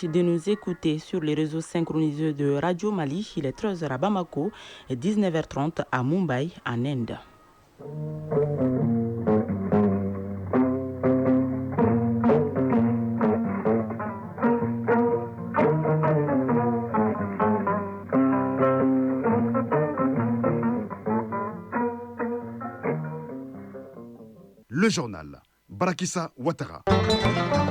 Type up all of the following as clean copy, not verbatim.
de nous écouter sur les réseaux synchronisés de Radio Mali. Il est 13h à Bamako et 19h30 à Mumbai, en Inde. Le journal. Barakissa Ouattara.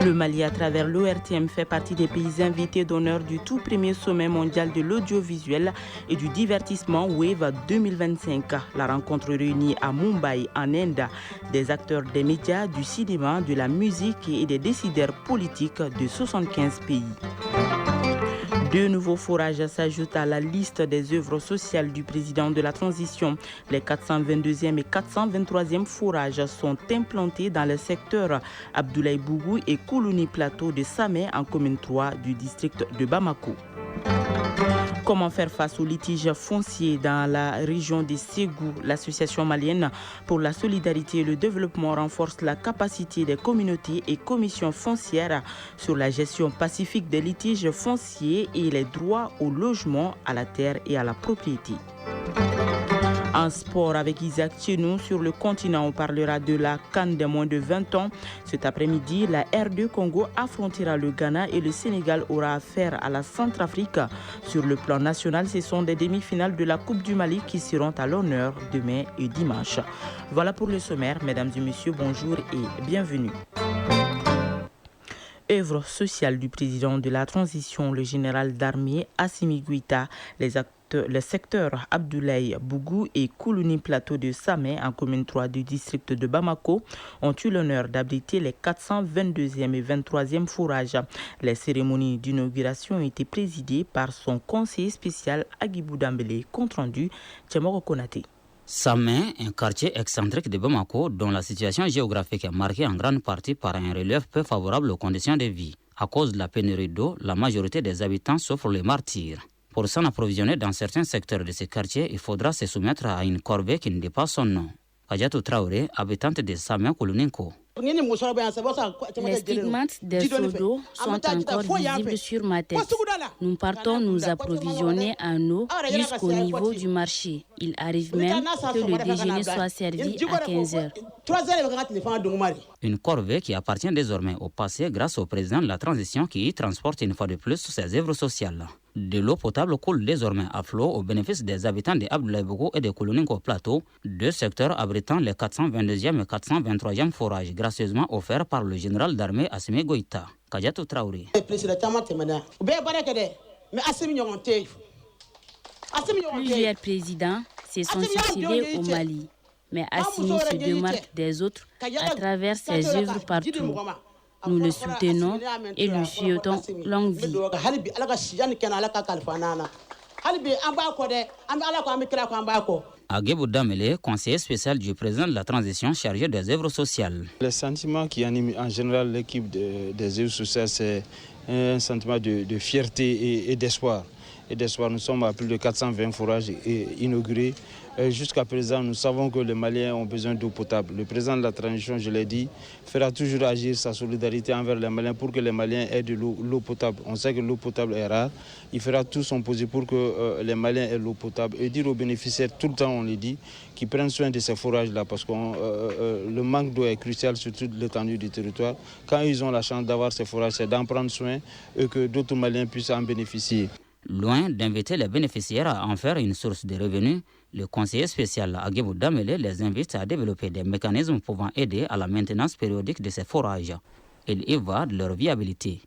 Le Mali, à travers l'ORTM, fait partie des pays invités d'honneur du tout premier sommet mondial de l'audiovisuel et du divertissement Wave 2025. La rencontre réunit à Mumbai, en Inde, des acteurs des médias, du cinéma, de la musique et des décideurs politiques de 75 pays. Deux nouveaux forages s'ajoutent à la liste des œuvres sociales du président de la transition. Les 422e et 423e forages sont implantés dans le secteur Abdoulaye Bougou et Koulouni Plateau de Samé en commune 3 du district de Bamako. Comment faire face aux litiges fonciers dans la région des Ségou? L'association malienne pour la solidarité et le développement renforce la capacité des communautés et commissions foncières sur la gestion pacifique des litiges fonciers et les droits au logement, à la terre et à la propriété. En sport avec Isaac Tchenou, sur le continent, on parlera de la CAN des moins de 20 ans. Cet après-midi, la R2 Congo affrontera le Ghana et le Sénégal aura affaire à la Centrafrique. Sur le plan national, ce sont des demi-finales de la Coupe du Mali qui seront à l'honneur demain et dimanche. Voilà pour le sommaire. Mesdames et messieurs, bonjour et bienvenue. Œuvre sociale du président de la transition, le général d'armée Assimi Goïta, le secteur Abdoulaye Bougou et Koulouni Plateau de Samé, en commune 3 du district de Bamako, ont eu l'honneur d'abriter les 422e et 23e fourrages. Les cérémonies d'inauguration ont été présidées par son conseiller spécial Agibou Dambélé. Compte rendu, Tchémoro Konaté. Samé, un quartier excentrique de Bamako dont la situation géographique est marquée en grande partie par un relief peu favorable aux conditions de vie. À cause de la pénurie d'eau, la majorité des habitants souffrent les martyrs. Pour s'en approvisionner dans certains secteurs de ce quartier, il faudra se soumettre à une corvée qui ne dit pas son nom. Adjatou Traoré, habitante de Samé Koulouninko. Les stigmates des seaux d'eau sont encore visibles sur ma tête. Nous partons nous approvisionner en eau jusqu'au niveau du marché. Il arrive même que le déjeuner soit servi à 15 heures. Une corvée qui appartient désormais au passé grâce au président de la transition qui y transporte une fois de plus ses œuvres sociales. De l'eau potable coule désormais à flot au bénéfice des habitants de Abdoulaye Bougou et de Koulouninko Plateau, deux secteurs abritant les 422e et 423e forages gracieusement offerts par le général d'armée Assimi Goïta. Kadiatou Traoré. Plusieurs présidents se sont succédés au Mali, mais Assimi se démarque des autres à travers ses œuvres partout. Nous le soutenons et lui souhaitons longue vie. Agibou Dambélé, conseiller spécial du président de la transition chargé des œuvres sociales. Le sentiment qui anime en général l'équipe des œuvres sociales, c'est un sentiment de fierté et d'espoir. Nous sommes à plus de 420 forages inaugurés. Jusqu'à présent, nous savons que les Maliens ont besoin d'eau potable. Le président de la transition, je l'ai dit, fera toujours agir sa solidarité envers les Maliens pour que les Maliens aient de l'eau potable. On sait que l'eau potable est rare. Il fera tout son possible pour que les Maliens aient l'eau potable. Et dire aux bénéficiaires, tout le temps on le dit, qu'ils prennent soin de ces forages-là parce que le manque d'eau est crucial sur toute l'étendue du territoire. Quand ils ont la chance d'avoir ces forages, c'est d'en prendre soin et que d'autres Maliens puissent en bénéficier. Loin d'inviter les bénéficiaires à en faire une source de revenus, le conseiller spécial Agibou Dambélé les invite à développer des mécanismes pouvant aider à la maintenance périodique de ces forages. Il y va de leur viabilité.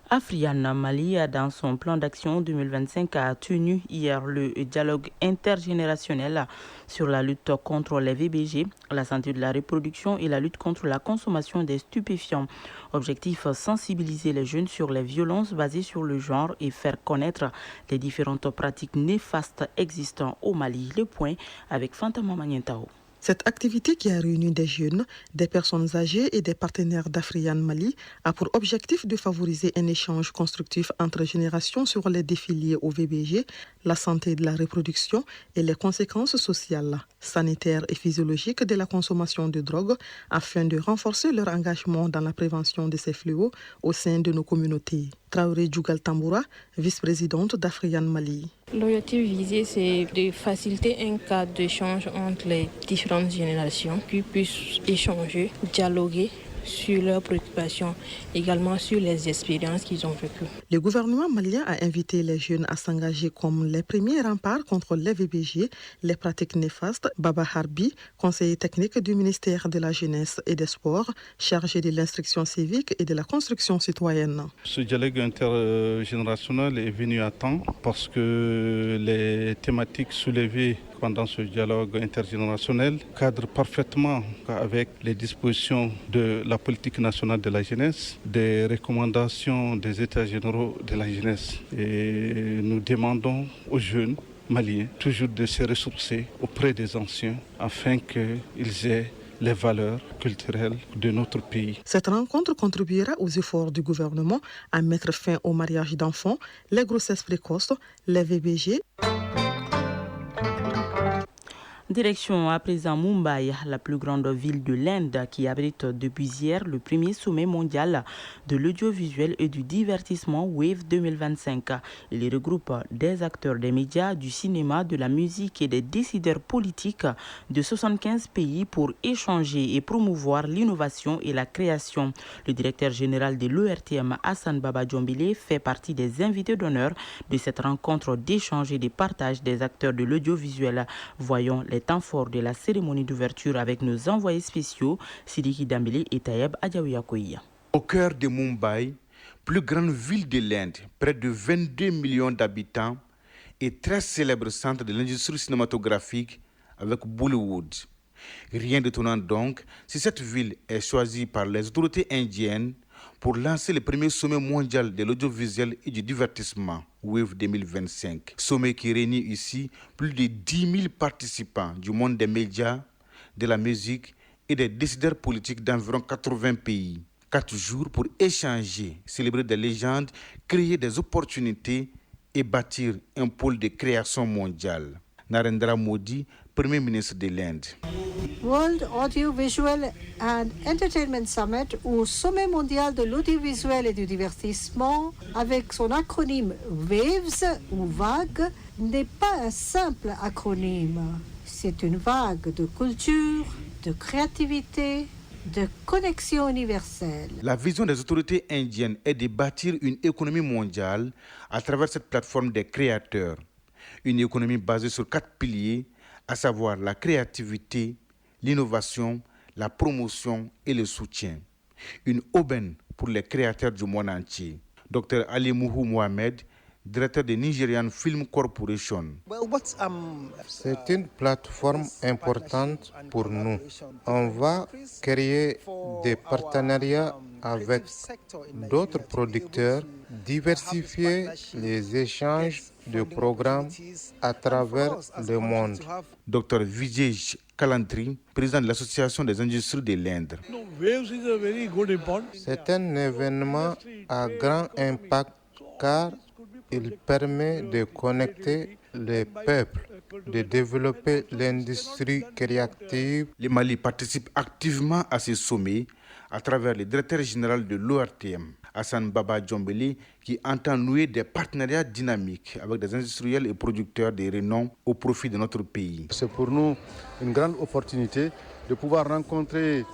Afriane Mali, dans son plan d'action 2025, a tenu hier le dialogue intergénérationnel sur la lutte contre les VBG, la santé de la reproduction et la lutte contre la consommation des stupéfiants. Objectif, sensibiliser les jeunes sur les violences basées sur le genre et faire connaître les différentes pratiques néfastes existantes au Mali. Le point avec Fantama Magnentao. Cette activité qui a réuni des jeunes, des personnes âgées et des partenaires d'Afrian Mali a pour objectif de favoriser un échange constructif entre générations sur les défis liés au VBG, la santé de la reproduction et les conséquences sociales, sanitaires et physiologiques de la consommation de drogue afin de renforcer leur engagement dans la prévention de ces fléaux au sein de nos communautés. Traoré Djougal Tamboura, vice-présidente d'Afrian Mali. L'objectif visé, c'est de faciliter un cadre d'échange entre les différentes générations qui puissent échanger, dialoguer sur leurs préoccupations, également sur les expériences qu'ils ont vécues. Le gouvernement malien a invité les jeunes à s'engager comme les premiers remparts contre les VBG, les pratiques néfastes. Baba Harbi, conseiller technique du ministère de la Jeunesse et des Sports, chargé de l'instruction civique et de la construction citoyenne. Ce dialogue intergénérationnel est venu à temps parce que les thématiques soulevées pendant ce dialogue intergénérationnel cadre parfaitement avec les dispositions de la politique nationale de la jeunesse, des recommandations des États généraux de la jeunesse. Et nous demandons aux jeunes maliens toujours de se ressourcer auprès des anciens afin qu'ils aient les valeurs culturelles de notre pays. Cette rencontre contribuera aux efforts du gouvernement à mettre fin au mariage d'enfants, les grossesses précoces, les VBG. Direction à présent Mumbai, la plus grande ville de l'Inde qui abrite depuis hier le premier sommet mondial de l'audiovisuel et du divertissement Wave 2025. Il regroupe des acteurs des médias, du cinéma, de la musique et des décideurs politiques de 75 pays pour échanger et promouvoir l'innovation et la création. Le directeur général de l'ORTM, Hassan Baba Djombile, fait partie des invités d'honneur de cette rencontre d'échange et de partage des acteurs de l'audiovisuel. Voyons les temps forts de la cérémonie d'ouverture avec nos envoyés spéciaux Sidiki Dambélé et Tayeb Adjaouyakoya. Au cœur de Mumbai, plus grande ville de l'Inde, près de 22 millions d'habitants et très célèbre centre de l'industrie cinématographique avec Bollywood. Rien d'étonnant donc si cette ville est choisie par les autorités indiennes pour lancer le premier sommet mondial de l'audiovisuel et du divertissement, Wave 2025. Sommet qui réunit ici plus de 10 000 participants du monde des médias, de la musique et des décideurs politiques d'environ 80 pays. 4 jours pour échanger, célébrer des légendes, créer des opportunités et bâtir un pôle de création mondiale. Narendra Modi, Premier ministre de l'Inde. World Audiovisual and Entertainment Summit, ou Sommet mondial de l'audiovisuel et du divertissement, avec son acronyme WAVES ou vague, n'est pas un simple acronyme. C'est une vague de culture, de créativité, de connexion universelle. La vision des autorités indiennes est de bâtir une économie mondiale à travers cette plateforme des créateurs. Une économie basée sur 4 piliers, à savoir la créativité, l'innovation, la promotion et le soutien. Une aubaine pour les créateurs du monde entier. Dr Ali Mouhou Mohamed, directeur de Nigerian Film Corporation. C'est une plateforme importante pour nous. On va créer des partenariats avec d'autres producteurs, diversifier les échanges de programmes à travers le monde. Dr Vijay Kalantri, président de l'Association des industries de l'Inde. C'est un événement à grand impact car il permet de connecter les peuples, de développer l'industrie créative. Le Mali participe activement à ce sommet à travers le directeur général de l'ORTM, Hassan Baba Djombele, qui entend nouer des partenariats dynamiques avec des industriels et producteurs de renom au profit de notre pays. C'est pour nous une grande opportunité de pouvoir rencontrer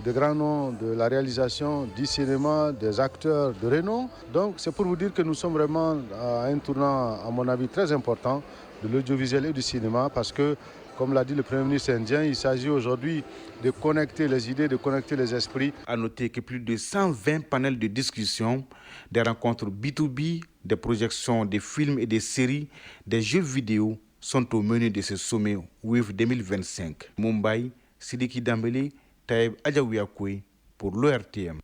de grands noms de la réalisation du cinéma, des acteurs de renom. Donc c'est pour vous dire que nous sommes vraiment à un tournant, à mon avis, très important de l'audiovisuel et du cinéma, parce que, comme l'a dit le Premier ministre indien, il s'agit aujourd'hui de connecter les idées, de connecter les esprits. À noter que plus de 120 panels de discussion, des rencontres B2B, des projections de films et de séries, des jeux vidéo sont au menu de ce sommet WAVE 2025. Mumbai, Sidiki Dambélé, Taïeb Adjaouyakoui pour l'ORTM.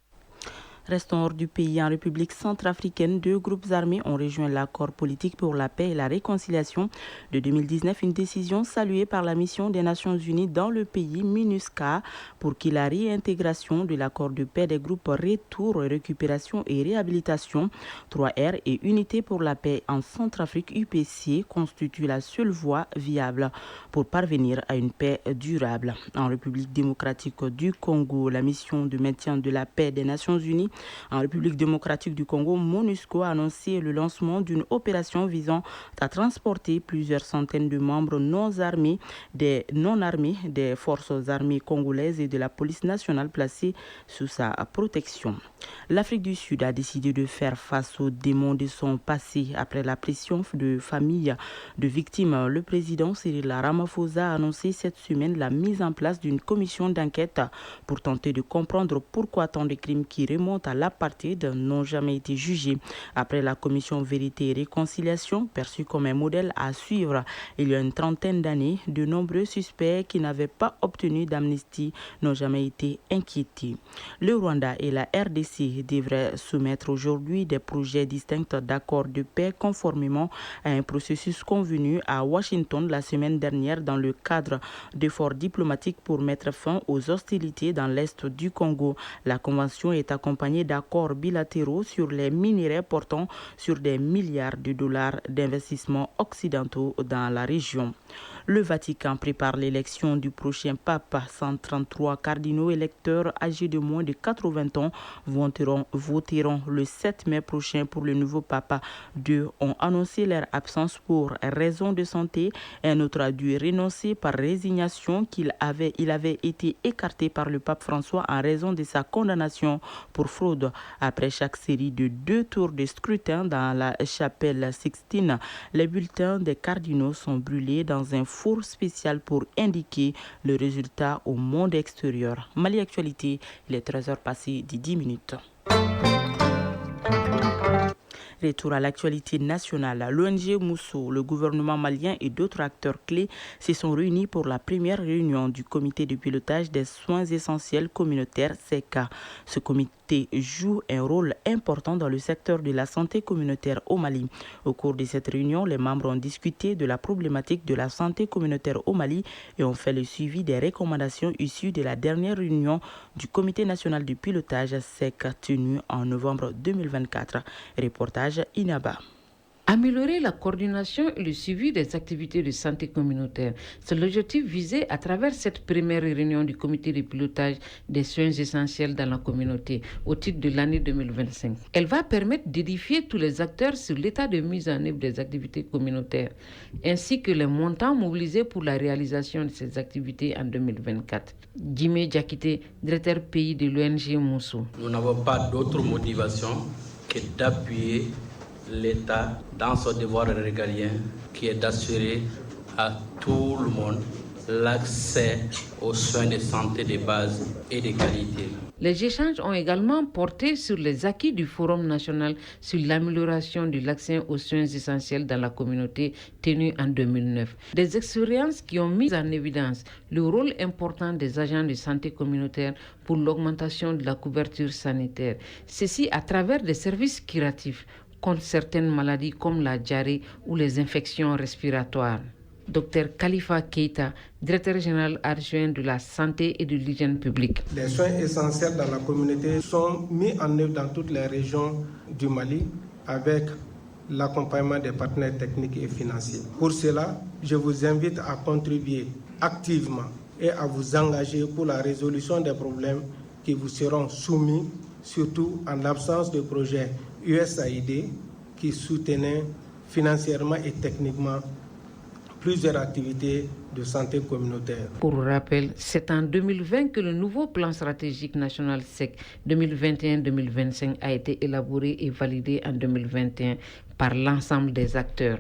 Restant hors du pays, en République centrafricaine, 2 groupes armés ont rejoint l'accord politique pour la paix et la réconciliation de 2019, une décision saluée par la mission des Nations Unies dans le pays, MINUSCA, pour que la réintégration de l'accord de paix des groupes Retour, Récupération et Réhabilitation, 3R et Unité pour la paix en Centrafrique, UPC, constitue la seule voie viable pour parvenir à une paix durable. En République démocratique du Congo, la mission de maintien de la paix des Nations Unies en République démocratique du Congo, MONUSCO a annoncé le lancement d'une opération visant à transporter plusieurs centaines de membres non armés des forces armées congolaises et de la police nationale placés sous sa protection. L'Afrique du Sud a décidé de faire face aux démons de son passé après la pression de familles de victimes. Le président Cyril Ramaphosa a annoncé cette semaine la mise en place d'une commission d'enquête pour tenter de comprendre pourquoi tant de crimes qui remontent à l'apartheid n'ont jamais été jugés. Après la commission Vérité et Réconciliation, perçue comme un modèle à suivre il y a une trentaine d'années, de nombreux suspects qui n'avaient pas obtenu d'amnistie n'ont jamais été inquiétés. Le Rwanda et la RDC devraient soumettre aujourd'hui des projets distincts d'accords de paix conformément à un processus convenu à Washington la semaine dernière dans le cadre d'efforts diplomatiques pour mettre fin aux hostilités dans l'est du Congo. La convention est accompagnée d'accords bilatéraux sur les minerais portant sur des milliards de dollars d'investissements occidentaux dans la région. Le Vatican prépare l'élection du prochain pape. 133 cardinaux électeurs âgés de moins de 80 ans voteront le 7 mai prochain pour le nouveau pape. 2 ont annoncé leur absence pour raison de santé. Un autre a dû renoncer par résignation il avait été écarté par le pape François en raison de sa condamnation pour fraude. Après chaque série de 2 tours de scrutin dans la chapelle Sixtine, les bulletins des cardinaux sont brûlés dans un four spécial pour indiquer le résultat au monde extérieur. Mali Actualité, il est 13h passées de 10 minutes. Retour à l'actualité nationale. L'ONG Mousso, le gouvernement malien et d'autres acteurs clés se sont réunis pour la première réunion du comité de pilotage des soins essentiels communautaires (SECA). Ce comité joue un rôle important dans le secteur de la santé communautaire au Mali. Au cours de cette réunion, les membres ont discuté de la problématique de la santé communautaire au Mali et ont fait le suivi des recommandations issues de la dernière réunion du comité national de pilotage SECA tenue en novembre 2024. Reportage Inaba. Améliorer la coordination et le suivi des activités de santé communautaire. C'est l'objectif visé à travers cette première réunion du comité de pilotage des soins essentiels dans la communauté au titre de l'année 2025. Elle va permettre d'édifier tous les acteurs sur l'état de mise en œuvre des activités communautaires, ainsi que les montants mobilisés pour la réalisation de ces activités en 2024. Jimé Diakité, directeur pays de l'ONG Mousso. Nous n'avons pas d'autre motivation que d'appuyer l'État dans son devoir régalien qui est d'assurer à tout le monde l'accès aux soins de santé de base et de qualité. Les échanges ont également porté sur les acquis du Forum national sur l'amélioration de l'accès aux soins essentiels dans la communauté tenu en 2009. Des expériences qui ont mis en évidence le rôle important des agents de santé communautaire pour l'augmentation de la couverture sanitaire. Ceci à travers des services curatifs contre certaines maladies comme la diarrhée ou les infections respiratoires. Dr Khalifa Keita, directeur général adjoint de la santé et de l'hygiène publique. Les soins essentiels dans la communauté sont mis en œuvre dans toutes les régions du Mali avec l'accompagnement des partenaires techniques et financiers. Pour cela, je vous invite à contribuer activement et à vous engager pour la résolution des problèmes qui vous seront soumis, surtout en l'absence de projets USAID qui soutenaient financièrement et techniquement plusieurs activités de santé communautaire. Pour rappel, c'est en 2020 que le nouveau plan stratégique national SEC 2021-2025 a été élaboré et validé en 2021 par l'ensemble des acteurs.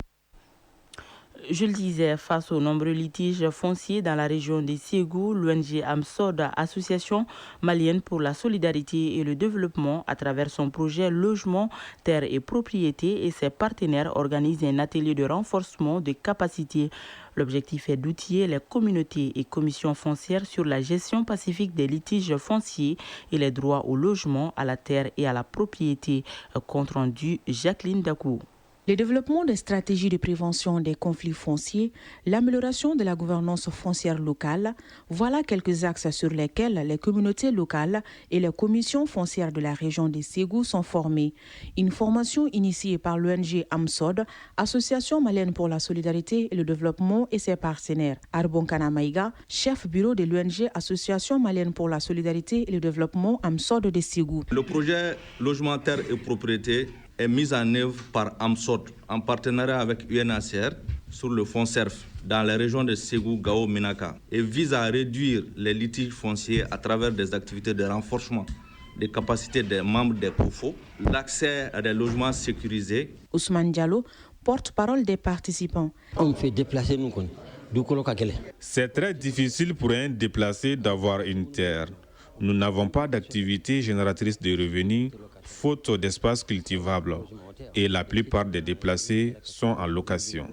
Je le disais, face aux nombreux litiges fonciers dans la région de Ségou, l'ONG AMSOD, Association malienne pour la solidarité et le développement, à travers son projet Logement, Terre et Propriété et ses partenaires organisent un atelier de renforcement de capacités. L'objectif est d'outiller les communautés et commissions foncières sur la gestion pacifique des litiges fonciers et les droits au logement, à la terre et à la propriété. Compte rendu Jacqueline Dakou. Le développement des stratégies de prévention des conflits fonciers, l'amélioration de la gouvernance foncière locale, voilà quelques axes sur lesquels les communautés locales et les commissions foncières de la région de Ségou sont formées. Une formation initiée par l'ONG AMSOD, Association malienne pour la solidarité et le développement et ses partenaires. Arbon Kanamaïga, chef bureau de l'ONG Association malienne pour la solidarité et le développement AMSOD de Ségou. Le projet Logement, Terre et Propriété est mise en œuvre par AMSOD en partenariat avec UNHCR sur le fonds CERF dans les régions de Ségou, Gao, Ménaka et vise à réduire les litiges fonciers à travers des activités de renforcement des capacités des membres des COFO, l'accès à des logements sécurisés. Ousmane Diallo, porte-parole des participants. On fait déplacer nous. C'est très difficile pour un déplacé d'avoir une terre. Nous n'avons pas d'activité génératrice de revenus, faute d'espace cultivable. Et la plupart des déplacés sont en location.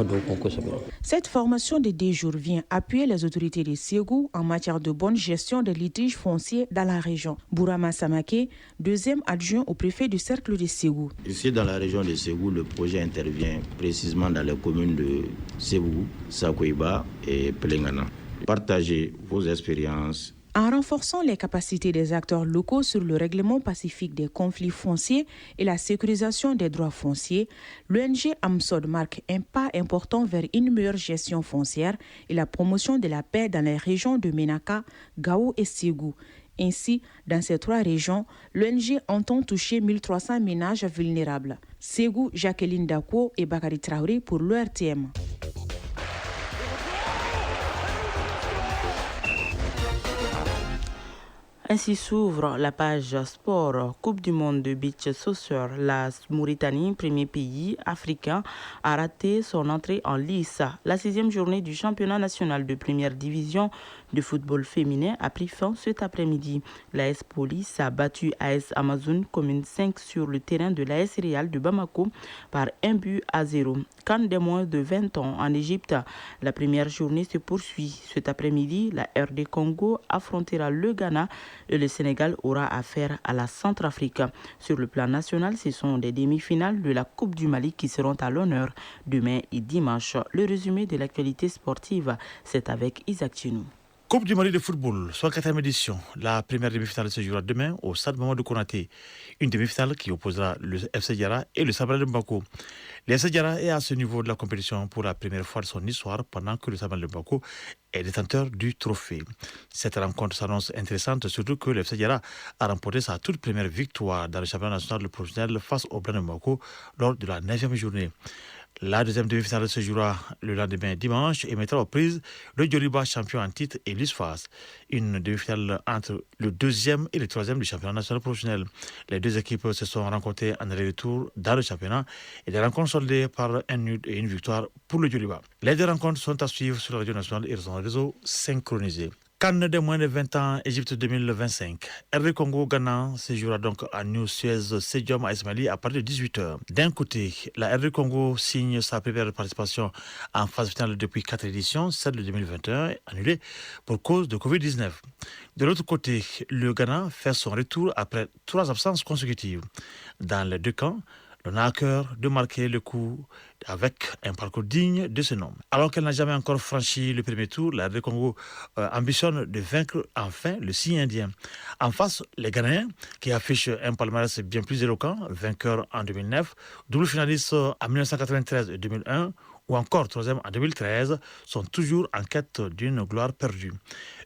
Cette formation de 10 jours vient appuyer les autorités de Ségou en matière de bonne gestion des litiges fonciers dans la région. Bourama Samake, deuxième adjoint au préfet du cercle de Ségou. Ici, dans la région de Ségou, le projet intervient précisément dans les communes de Ségou, Sakoiba et Pelengana. Partagez vos expériences. En renforçant les capacités des acteurs locaux sur le règlement pacifique des conflits fonciers et la sécurisation des droits fonciers, l'ONG AMSOD marque un pas important vers une meilleure gestion foncière et la promotion de la paix dans les régions de Ménaka, Gao et Ségou. Ainsi, dans ces 3 régions, l'ONG entend toucher 1300 ménages vulnérables. Ségou, Jacqueline Dako et Bakary Traoré pour l'ORTM. Ainsi s'ouvre la page sport. Coupe du monde de beach soccer. La Mauritanie, premier pays africain, a raté son entrée en lice. La 6e journée du championnat national de première division de football féminin a pris fin cet après-midi. L'AS Police a battu AS Amazon commune 5 sur le terrain de l'AS Real de Bamako par 1-0. CAN des moins de 20 ans en Égypte. La première journée se poursuit. Cet après-midi, la RD Congo affrontera le Ghana et le Sénégal aura affaire à la Centrafrique. Sur le plan national, ce sont des demi-finales de la Coupe du Mali qui seront à l'honneur demain et dimanche. Le résumé de l'actualité sportive, c'est avec Isaac Chinou. Coupe du Mali de football, 64e édition. La première demi-finale se jouera demain au stade Mamadou Konaté. Une demi-finale qui opposera le FC Diarra et le Sabal de Mbako. Le FC Diarra est à ce niveau de la compétition pour la première fois de son histoire pendant que le Sabal de Mbako est détenteur du trophée. Cette rencontre s'annonce intéressante, surtout que le FC Diarra a remporté sa toute première victoire dans le championnat national professionnel face au Blanc de Mbako lors de la 9e journée. La deuxième demi-finale se jouera le lendemain dimanche et mettra aux prises le Djoliba champion en titre et l'USFAS. Une demi-finale entre le 2e et le 3e du championnat national professionnel. Les deux équipes se sont rencontrées en aller-retour dans le championnat et des rencontres soldées par un nul et une victoire pour le Djoliba. Les deux rencontres sont à suivre sur la radio nationale et sur un réseau synchronisé. CAN des moins de 20 ans, Égypte 2025. RD Congo-Ghana se jouera donc à New Suez Stadium à Ismaili à partir de 18h. D'un côté, la RD Congo signe sa première participation en phase finale depuis 4 éditions, celle de 2021 annulée pour cause de Covid-19. De l'autre côté, le Ghana fait son retour après 3 absences consécutives. Dans les deux camps, on a à cœur de marquer le coup avec un parcours digne de ce nom. Alors qu'elle n'a jamais encore franchi le premier tour, la RD Congo ambitionne de vaincre enfin le signe indien. En face, les Ghanéens, qui affichent un palmarès bien plus éloquent, vainqueur en 2009, double finaliste en 1993 et 2001, ou encore troisième en 2013, sont toujours en quête d'une gloire perdue.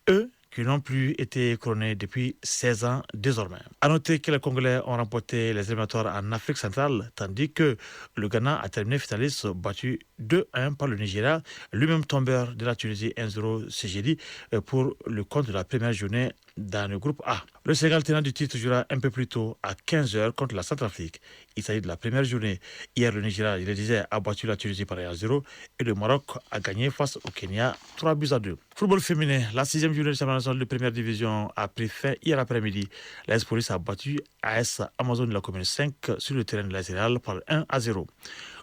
Eux, qui n'ont plus été couronnés depuis 16 ans désormais. À noter que les Congolais ont remporté les éliminatoires en Afrique centrale, tandis que le Ghana a terminé finaliste battu 2-1 par le Nigeria, lui-même tombeur de la Tunisie 1-0 ce jeudi pour le compte de la première journée dans le groupe A. Le Sénégal tenant du titre jouera un peu plus tôt à 15h contre la Centrafrique. Il s'agit de la première journée. Hier, le Nigeria, il le disait, a battu la Tunisie par 1-0 et le Maroc a gagné face au Kenya 3-2. Football féminin, la 6e journée de championnat national de première division a pris fin hier après-midi. L'AS Police a battu AS Amazon de la commune 5 sur le terrain de la Céréale par 1-0.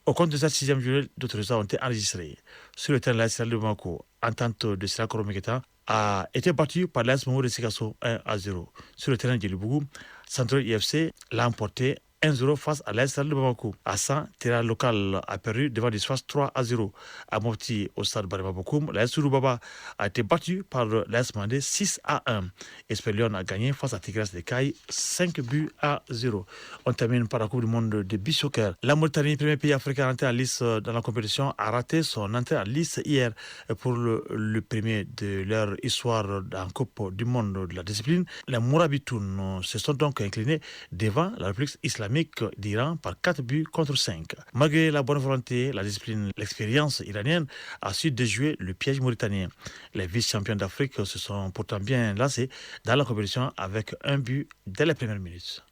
Au compte de cette 6e journée, d'autres résultats ont été enregistrés. Sur le terrain de la Céréale de Bamako, Entente de Sirakoro Meketa a été battu par l'AS Momo de Sikasso 1-0. Sur le terrain de Lubougou, Central IFC l'a emporté 1-0 face à l'AS de Bamako. À 100, terrain local a perdu devant l'Espace 3-0. À Mopti, au stade Barima Bokoum, l'AS Surubaba a été battu par l'AS Mandé 6-1. Espelion a gagné face à Tigres de Caille 5-0. On termine par la Coupe du Monde de beach soccer. La Mauritanie, premier pays africain à entrer en lice dans la compétition, a raté son entrée en lice hier pour le premier de leur histoire dans la Coupe du Monde de la discipline. Les Mourabitoun se sont donc inclinés devant la République islamique d'Iran par 4-5. Malgré la bonne volonté, la discipline, l'expérience iranienne a su déjouer le piège mauritanien. Les vice-champions d'Afrique se sont pourtant bien lancés dans la compétition avec un but dès les premières minutes.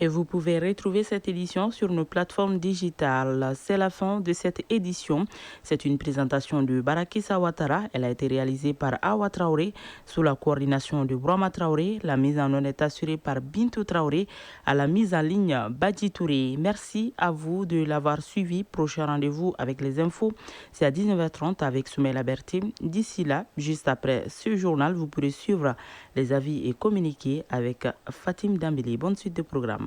Et vous pouvez retrouver cette édition sur nos plateformes digitales. C'est la fin de cette édition. C'est une présentation de Barakissa Ouattara. Elle a été réalisée par Awa Traoré sous la coordination de Brahma Traoré. La mise en onde est assurée par Bintou Traoré. À la mise en ligne, Badji Touré. Merci à vous de l'avoir suivi. Prochain rendez-vous avec les infos, c'est à 19h30 avec Soumaïla Berté. D'ici là, juste après ce journal, vous pourrez suivre les avis et communiquer avec Fatim Dambélé. Bonne suite de programme.